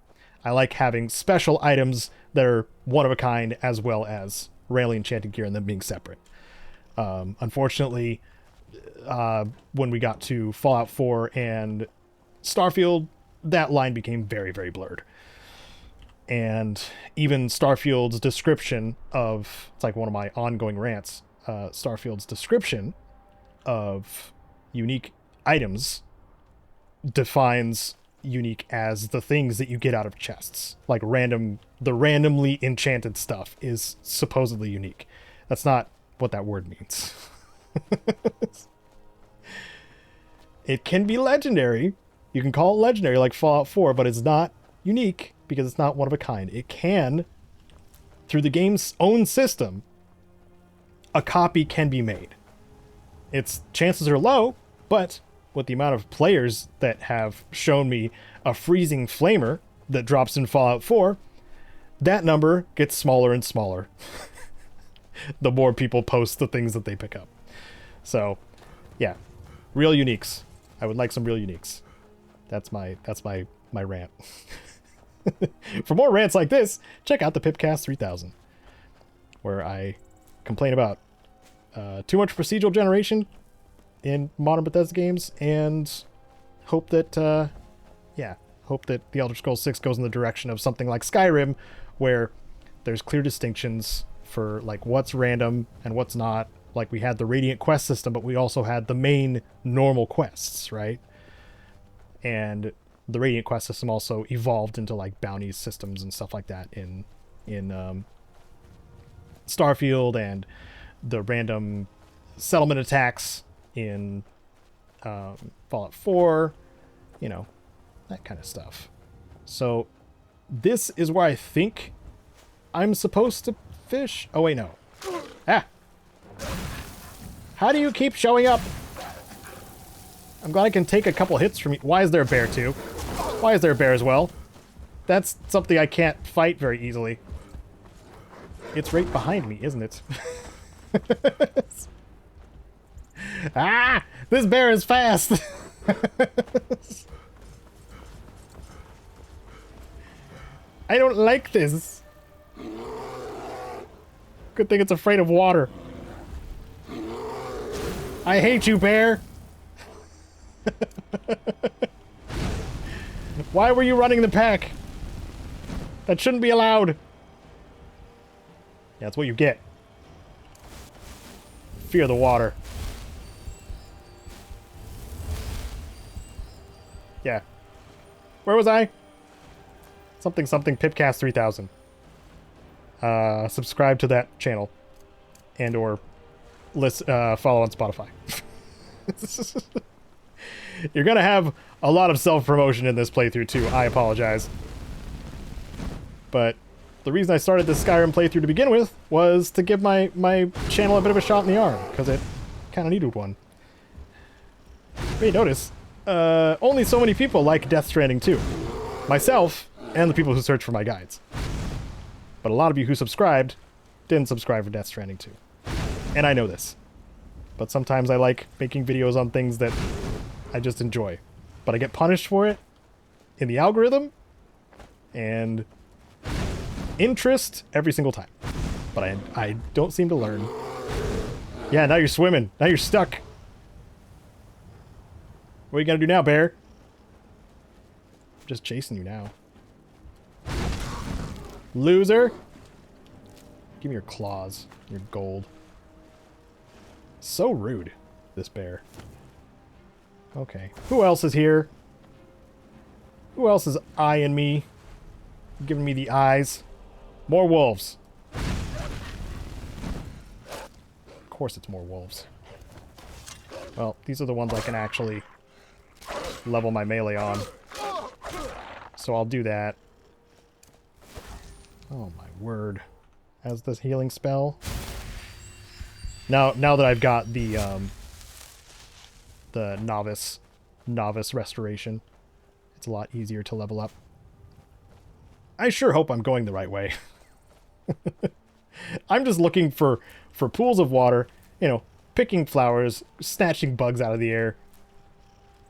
I like having special items that are one of a kind as well as randomly enchanted gear and them being separate. Unfortunately, when we got to Fallout 4 and Starfield, that line became very, very blurred. And even Starfield's description of... It's like one of my ongoing rants. Starfield's description of unique items defines unique as the things that you get out of chests. Like the randomly enchanted stuff is supposedly unique. That's not what that word means. It can be legendary. You can call it legendary like Fallout 4, but it's not unique because it's not one of a kind. It can, through the game's own system, a copy can be made. Its chances are low, but with the amount of players that have shown me a freezing flamer that drops in Fallout 4, that number gets smaller and smaller. The more people post the things that they pick up. So, yeah. Real uniques. I would like some real uniques. That's my rant. For more rants like this, check out the Pipcast 3000, where I complain about too much procedural generation in modern Bethesda games, and hope that, hope that the Elder Scrolls 6 goes in the direction of something like Skyrim, where there's clear distinctions for like what's random and what's not. Like we had the Radiant Quest system, but we also had the main normal quests, right? And the Radiant Quest system also evolved into like bounty systems and stuff like that in Starfield, and the random settlement attacks in Fallout 4, you know, that kind of stuff. So this is where I think I'm supposed to fish. Oh wait, no. Ah! How do you keep showing up? I'm glad I can take a couple hits from you. Why is there a bear too? Why is there a bear as well? That's something I can't fight very easily. It's right behind me, isn't it? Ah! This bear is fast! I don't like this. Good thing it's afraid of water. I hate you, bear! Why were you running the pack? That shouldn't be allowed. Yeah, that's what you get. Fear the water. Yeah. Where was I? Something Pipcast 3000. Subscribe to that channel. And or follow on Spotify. You're gonna have a lot of self-promotion in this playthrough too. I apologize. But the reason I started this Skyrim playthrough to begin with was to give my channel a bit of a shot in the arm, because it kind of needed one. You may notice, only so many people like Death Stranding 2. Myself, and the people who search for my guides. But a lot of you who subscribed didn't subscribe for Death Stranding 2. And I know this. But sometimes I like making videos on things that I just enjoy. But I get punished for it in the algorithm and interest every single time. But I don't seem to learn. Yeah, now you're swimming. Now you're stuck. What are you gonna do now, bear? I'm just chasing you now. Loser! Give me your claws. Your gold. So rude, this bear. Okay. Who else is here? Who else is eyeing me? Giving me the eyes. More wolves. Of course it's more wolves. Well, these are the ones I can actually level my melee on. So I'll do that. Oh my word. As this healing spell. Now that I've got the novice restoration, it's a lot easier to level up. I sure hope I'm going the right way. I'm just looking for pools of water, you know, picking flowers, snatching bugs out of the air,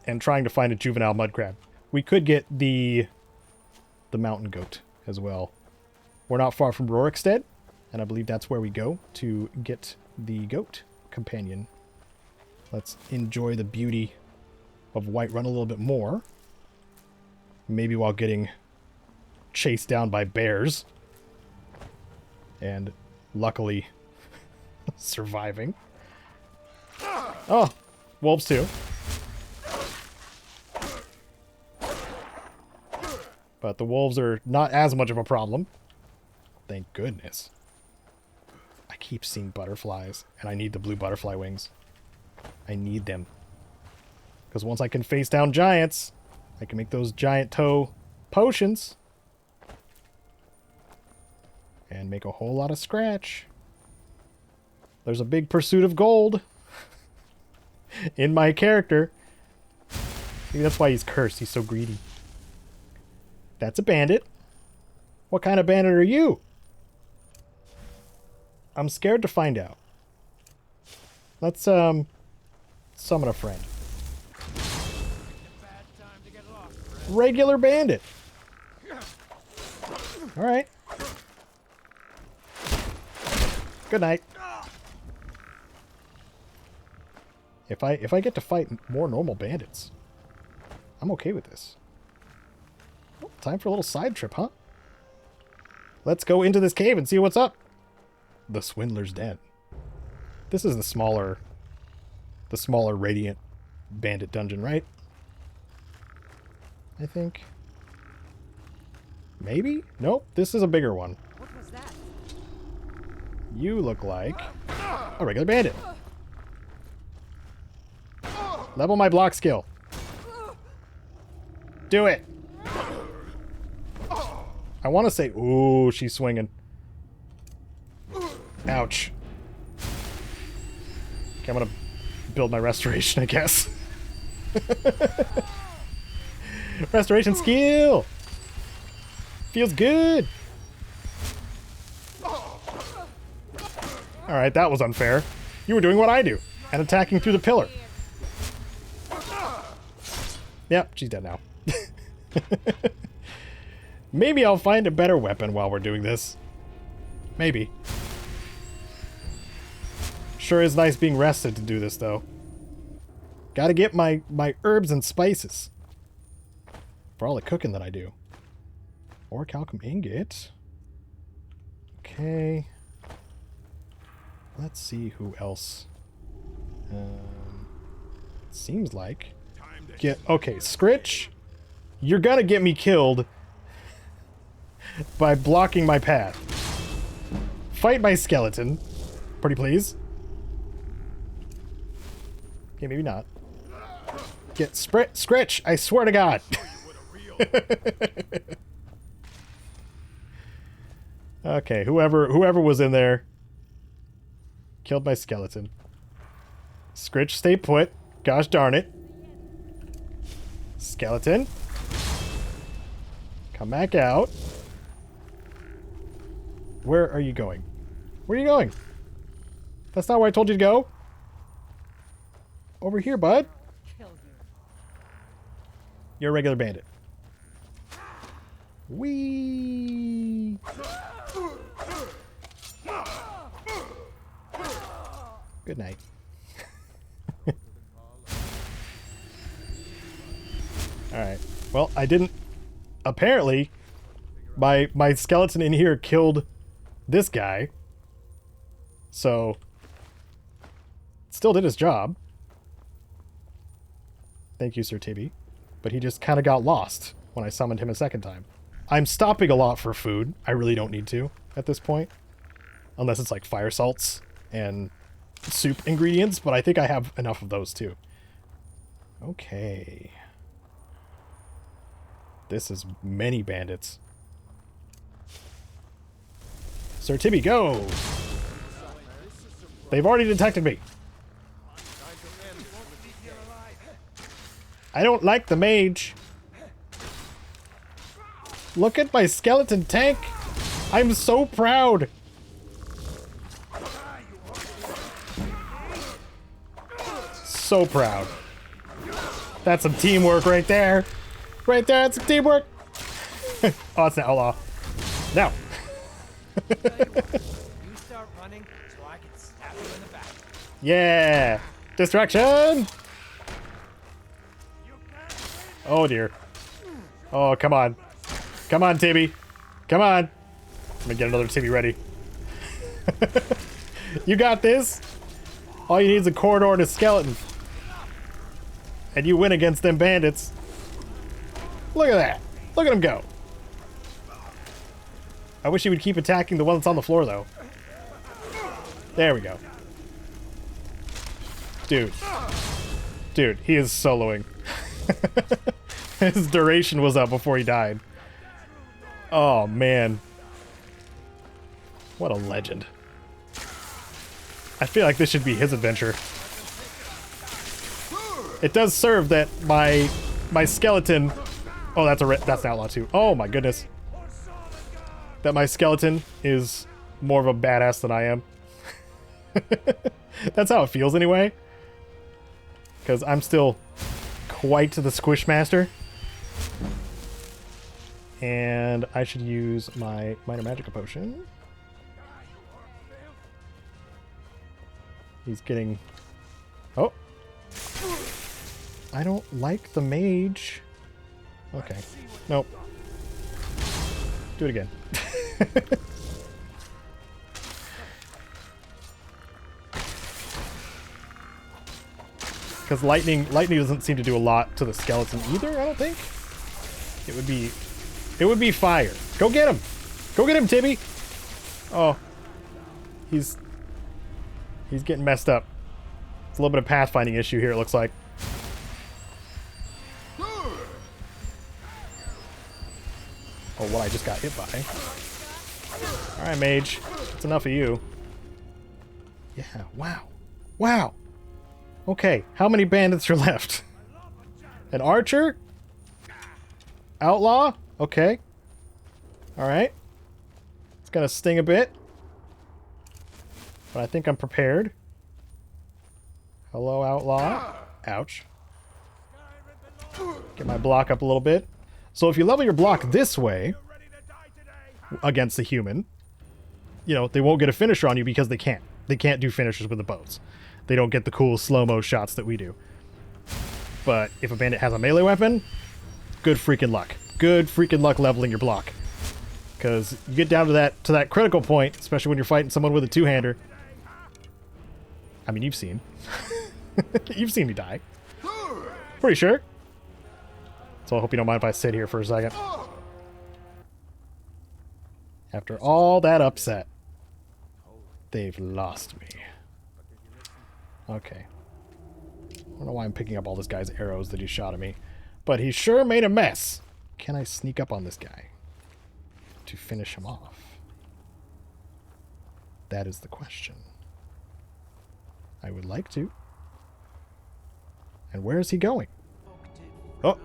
and trying to find a juvenile mud crab. We could get the mountain goat as well. We're not far from Rorikstead, and I believe that's where we go to get the goat companion. Let's enjoy the beauty of Whiterun a little bit more. Maybe while getting chased down by bears. And luckily surviving. Oh, wolves too. But the wolves are not as much of a problem. Thank goodness. I keep seeing butterflies, and I need the blue butterfly wings. I need them. Because once I can face down giants, I can make those giant toe potions. And make a whole lot of scratch. There's a big pursuit of gold in my character. Maybe that's why he's cursed. He's so greedy. That's a bandit. What kind of bandit are you? I'm scared to find out. Let's summon a friend. Regular bandit. All right. Good night. If I get to fight more normal bandits, I'm okay with this. Well, time for a little side trip, huh? Let's go into this cave and see what's up. The Swindler's Den. This is the smaller Radiant Bandit dungeon, right? I think. Maybe? Nope, this is a bigger one. What was that? You look like a regular bandit. Level my block skill. Do it. I want to say, ooh, she's swinging. Ouch. Okay, I'm going to build my restoration, I guess. Restoration skill. Feels good. Alright, that was unfair. You were doing what I do, and attacking through the pillar. Yep, she's dead now. Maybe I'll find a better weapon while we're doing this. Maybe. Sure is nice being rested to do this, though. Gotta get my herbs and spices. For all the cooking that I do. Orichalcum ingot. Okay. Let's see who else. Seems like... Okay, Scritch. You're gonna get me killed by blocking my path. Fight my skeleton. Pretty please. Okay, maybe not. Get Scritch, I swear to God. Okay, whoever was in there killed my skeleton. Scritch, stay put. Gosh darn it. Skeleton. Come back out. Where are you going? Where are you going? That's not where I told you to go. Over here, bud. You're a regular bandit. Whee! Good night. Alright. Well, I didn't... Apparently, my skeleton in here killed this guy. So... Still did his job. Thank you, Sir Tibby. But he just kind of got lost when I summoned him a second time. I'm stopping a lot for food. I really don't need to at this point. Unless it's like fire salts and soup ingredients, but I think I have enough of those too. Okay. This is many bandits. Sir Tibby, go! They've already detected me. I don't like the mage. Look at my skeleton tank. I'm so proud. So proud. That's some teamwork right there. Right there, that's some teamwork. Oh, it's an outlaw. Now. You start running so I can stab you in the back. Yeah. Distraction. Oh dear. Oh, come on. Come on, Tibby. Come on. I'm gonna get another Tibby ready. You got this. All you need is a corridor and a skeleton. And you win against them bandits. Look at that. Look at him go. I wish he would keep attacking the one that's on the floor, though. There we go. Dude. Dude, he is soloing. His duration was up before he died. Oh, man. What a legend. I feel like this should be his adventure. It does serve that my skeleton... Oh, that's an outlaw too. Oh my goodness. That my skeleton is more of a badass than I am. That's how it feels anyway. Because I'm still quite the squish master. And I should use my minor magic potion. He's getting... Oh. I don't like the mage. Okay. Nope. Do it again. Because lightning doesn't seem to do a lot to the skeleton either, I don't think. It would be fire. Go get him! Go get him, Tibby! Oh. He's getting messed up. It's a little bit of pathfinding issue here, it looks like. Oh, what I just got hit by. Alright, mage. That's enough of you. Yeah, wow. Wow! Okay, how many bandits are left? An archer? Outlaw? Okay. Alright. It's gonna sting a bit. But I think I'm prepared. Hello, outlaw. Ouch. Get my block up a little bit. So if you level your block this way, against the human, you know, they won't get a finisher on you because they can't. They can't do finishers with the bows. They don't get the cool slow-mo shots that we do. But if a bandit has a melee weapon, good freaking luck. Good freaking luck leveling your block. Because you get down to that critical point, especially when you're fighting someone with a two-hander. I mean, you've seen. You've seen me die. Pretty sure. So I hope you don't mind if I sit here for a second. After all that upset, they've lost me. Okay. I don't know why I'm picking up all this guy's arrows that he shot at me, but he sure made a mess. Can I sneak up on this guy to finish him off? That is the question. I would like to. And where is he going? Oh!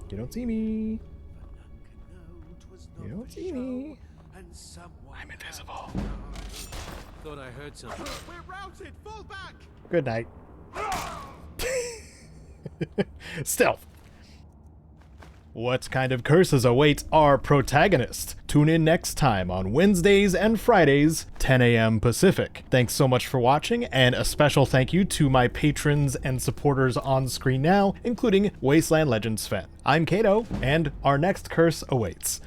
You don't see me. You don't see me. I'm invisible. Thought I heard something. We're routed. Fall back. Good night. Stealth. What kind of curses await our protagonist? Tune in next time on Wednesdays and Fridays, 10 a.m. Pacific. Thanks so much for watching, and a special thank you to my patrons and supporters on screen now, including Wasteland Legends Sven. I'm Caedo, and our next curse awaits.